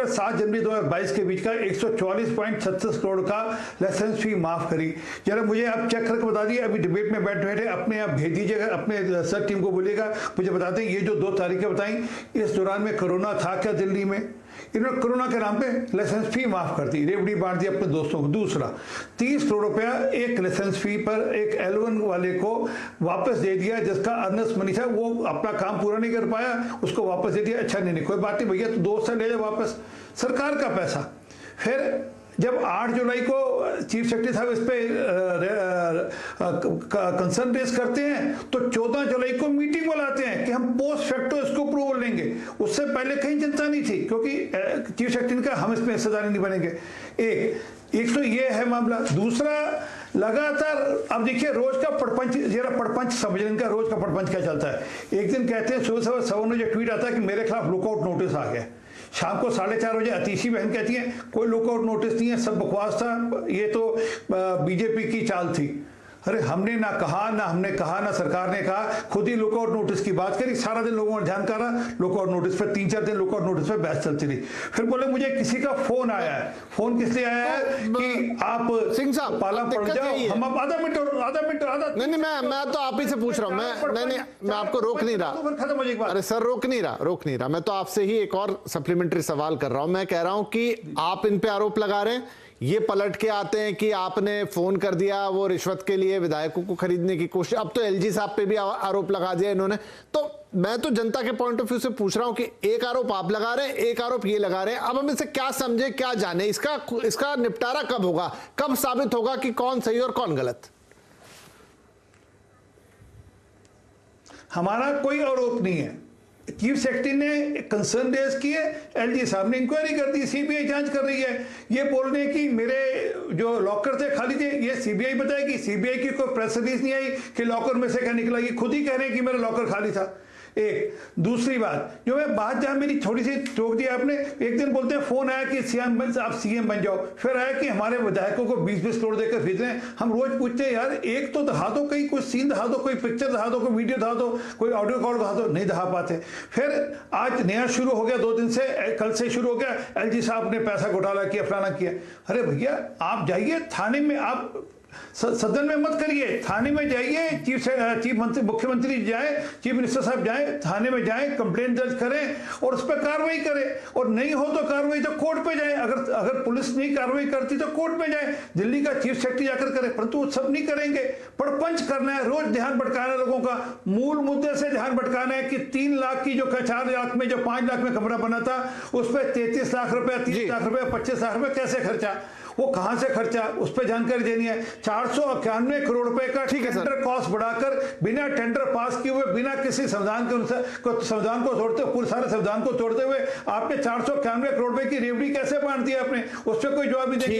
पे 7 जनवरी 2022 के बीच का 144.36 करोड़ का लाइसेंस फी माफ करी। जरा मुझे आप चेक करके बता दिए, अभी डिबेट में बैठे अपने आप भेज दीजिएगा, अपने सर टीम को बोलिएगा मुझे बताते हैं ये जो 2 तारीखें बताई इस दौरान में कोरोना था क्या दिल्ली में? इन्होंने कोरोना के नाम पे लाइसेंस फी माफ कर दी, रेवड़ी बांट दी अपने दोस्तों को। दूसरा 30 करोड़ रुपया एक लाइसेंस फी पर एक L1 वाले को वापस दे दिया, जिसका अर्नेस्ट मनी था, वो अपना काम पूरा नहीं कर पाया, उसको वापस दे दिया। अच्छा नहीं कोई बात नहीं भैया, तो 2 साल ले जाओ वापस, सरकार का पैसा। फिर जब 8 जुलाई को चीफ सेक्रेटरी साहब इस पे कंसर्न रेज करते हैं तो 14 जुलाई को मीटिंग बुलाते हैं कि हम पोस्ट फैक्टो इसको अप्रूवल लेंगे। उससे पहले कहीं चिंता नहीं थी, क्योंकि चीफ सेक्रेटरी का हम इसमें हिस्सेदारी नहीं बनेंगे। एक तो ये है मामला। दूसरा, लगातार अब देखिए रोज का पड़पंच, जरा पड़पंच समझ लें इनका, रोज का पड़पंच क्या चलता है। एक दिन कहते हैं सुबह 7 बजे ट्वीट आता है कि मेरे खिलाफ लुकआउट नोटिस आ गया। शाम को 4:30 बजे अतीशी बहन कहती है कोई लुकआउट नोटिस नहीं है, सब बकवास था, ये तो बीजेपी की चाल थी। अरे हमने ना कहा, ना हमने कहा, ना सरकार ने कहा, खुद ही लुकआउट नोटिस की बात करी। सारा दिन लोगों ने ध्यान करा लुकआउट नोटिस पर, 3-4 दिन लुकआउट नोटिस पर बहस चलती रही। फिर बोले मुझे किसी का फोन आया है। फोन किस लिए आया है कि आप सिंह साहब पाला पड़ जाओ, हम अब आधा मिनट नहीं मैं तो आप ही से पूछ रहा हूँ, मैं आपको रोक नहीं रहा। अरे सर रोक नहीं रहा, मैं तो आपसे ही एक और सप्लीमेंट्री सवाल कर रहा हूं। मैं कह रहा हूं कि आप इन पे आरोप लगा रहे हैं, ये पलट के आते हैं कि आपने फोन कर दिया वो रिश्वत के लिए विधायकों को खरीदने की कोशिश। अब तो एलजी साहब पे भी आरोप लगा दिया इन्होंने। तो मैं तो जनता के पॉइंट ऑफ व्यू से पूछ रहा हूं कि एक आरोप आप लगा रहे हैं, एक आरोप ये लगा रहे हैं। अब हम इसे क्या समझे, क्या जाने, इसका निपटारा कब होगा, कब साबित होगा कि कौन सही और कौन गलत? हमारा कोई आरोप नहीं है। चीफ सेक्रेटरी ने कंसर्न रेज किए, एलजी साहब ने इंक्वायरी कर दी, सीबीआई जांच कर रही है। ये बोल रहे हैं कि मेरे जो लॉकर थे खाली थे, ये सीबीआई बताएगी। सीबीआई की कोई प्रेस रिलीज नहीं आई कि लॉकर में से क्या निकला, ये खुद ही कह रहे हैं कि मेरा लॉकर खाली था। एक दूसरी बात जो मैं बात जहां मेरी थोड़ी सी टोक दी आपने, एक दिन बोलते हैं फोन आया कि आप सीएम बन जाओ, फिर आया कि हमारे विधायकों को 20-20 करोड़ देकर भेज रहे हैं। हम रोज पूछते हैं यार एक तो दिखा दो, कहीं कोई सीन दिखा दो, कोई पिक्चर दिखा दो, कोई वीडियो दिखा दो, कोई ऑडियो कॉल दिखा दो, नहीं दिखा पाते। फिर आज नया शुरू हो गया, 2 दिन से, कल से शुरू हो गया, एलजी साहब ने पैसा घोटाला किया, फलाना किया। अरे भैया आप जाइए थाने में, आप सदन में मत करिए, थाने में जाइए, चीफ मंत्री मुख्यमंत्री जाए, चीफ मिनिस्टर साहब जाए, थाने में जाए, कंप्लेंट दर्ज करें और उस पर कार्रवाई करें। और नहीं हो तो कार्रवाई तो कोर्ट पे जाए, अगर पुलिस नहीं कार्रवाई करती तो कोर्ट में जाए, दिल्ली का चीफ सेक्रेटरी जाकर करे। परंतु वो सब नहीं करेंगे, पड़पंच करना है, रोज ध्यान भटकाना है लोगों का, मूल मुद्दे से ध्यान भटकाना है कि 3 लाख की जो 4 लाख में जो 5 लाख में कमरा बना था उस पर 33 लाख रुपया, 30 लाख रुपया, 25 लाख रुपया कैसे खर्चा, वो कहां से खर्चा, उस पर जानकारी देनी है। 491 करोड़ रुपए का टेंडर कॉस्ट बढ़ाकर बिना टेंडर पास किए हुए, बिना किसी संविधान को तोड़ते, पूरे सारे संविधान को तोड़ते हुए आपने 491 करोड़ रुपए की रेवड़ी कैसे बांट दी आपने, उस पर कोई जवाब नहीं देंगे।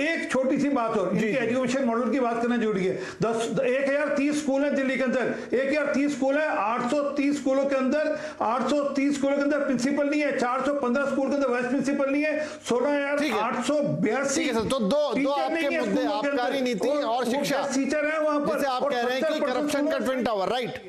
एक छोटी सी बात और, इनके एजुकेशन मॉडल की बात करना जरूरी है। 1030 स्कूल है दिल्ली के अंदर, 1030 स्कूल है, 830 स्कूलों के अंदर 830 स्कूलों के अंदर प्रिंसिपल नहीं है, 415 स्कूल के अंदर वाइस प्रिंसिपल नहीं है, 16,882 तो दो आपके मुद्दे, आबकारी नीति और शिक्षा, जैसे आप कह रहे हैं कि करप्शन का ट्विन टावर, राइट,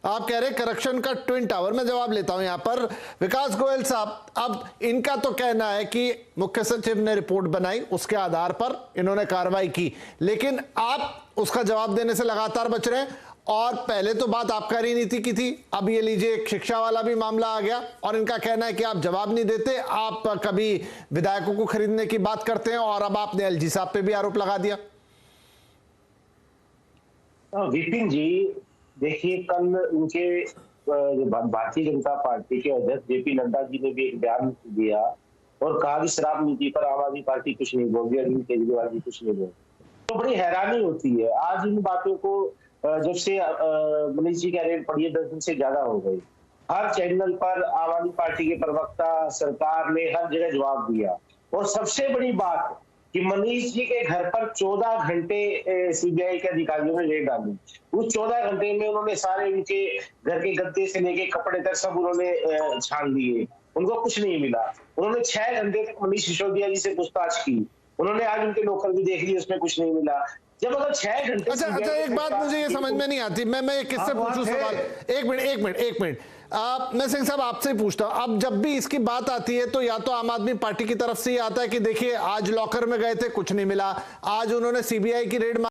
आप कह रहे हैं करप्शन का ट्विन टावर। मैं जवाब लेता हूं यहां पर। विकास गोयल साहब, अब इनका तो कहना है कि मुख्य सचिव ने रिपोर्ट बनाई, उसके आधार पर इन्होंने कार्रवाई की, लेकिन आप उसका जवाब देने से लगातार बच रहे हैं। और पहले तो बात आबकारी नीति की थी, अब ये लीजिए एक शिक्षा वाला भी मामला आ गया और इनका कहना है कि आप जवाब नहीं देते, आप कभी विधायकों को खरीदने की बात करते हैं और अब आपने एलजी साहब पे भी आरोप लगा दिया। विपिन जी देखिए, कल उनके भारतीय जनता पार्टी के अध्यक्ष जेपी नड्डा जी ने भी एक बयान दिया और कहा कि शराब नीति पर आम आदमी पार्टी कुछ नहीं बोल रही, अरविंद केजरीवाल जी कुछ नहीं बोल रहे। तो बड़ी हैरानी होती है। आज इन बातों को जब से मनीष जी कह रहे हैं पढ़िए 10 दिन से ज्यादा हो गई, हर चैनल पर आम आदमी पार्टी के प्रवक्ता, सरकार ने हर जगह जवाब दिया। और सबसे बड़ी बात कि मनीष जी के घर पर 14 घंटे सीबीआई के अधिकारियों ने रेड डाली। उस 14 घंटे में उन्होंने सारे उनके घर के गद्दे से लेके कपड़े तक सब उन्होंने छान लिए, उनको कुछ नहीं मिला। उन्होंने 6 घंटे तक मनीष सिसोदिया जी से पूछताछ की, उन्होंने आज उनके नौकर भी देख लिए, उसमें कुछ नहीं मिला। जब अगर 6 घंटे अच्छा, एक बात मुझे ये समझ में नहीं आती, मैं किससे पूछूं सवाल, एक मिनट मैं सिंह साहब आपसे पूछता हूं, अब जब भी इसकी बात आती है तो या तो आम आदमी पार्टी की तरफ से ही आता है कि देखिए आज लॉकर में गए थे कुछ नहीं मिला, आज उन्होंने सीबीआई की रेड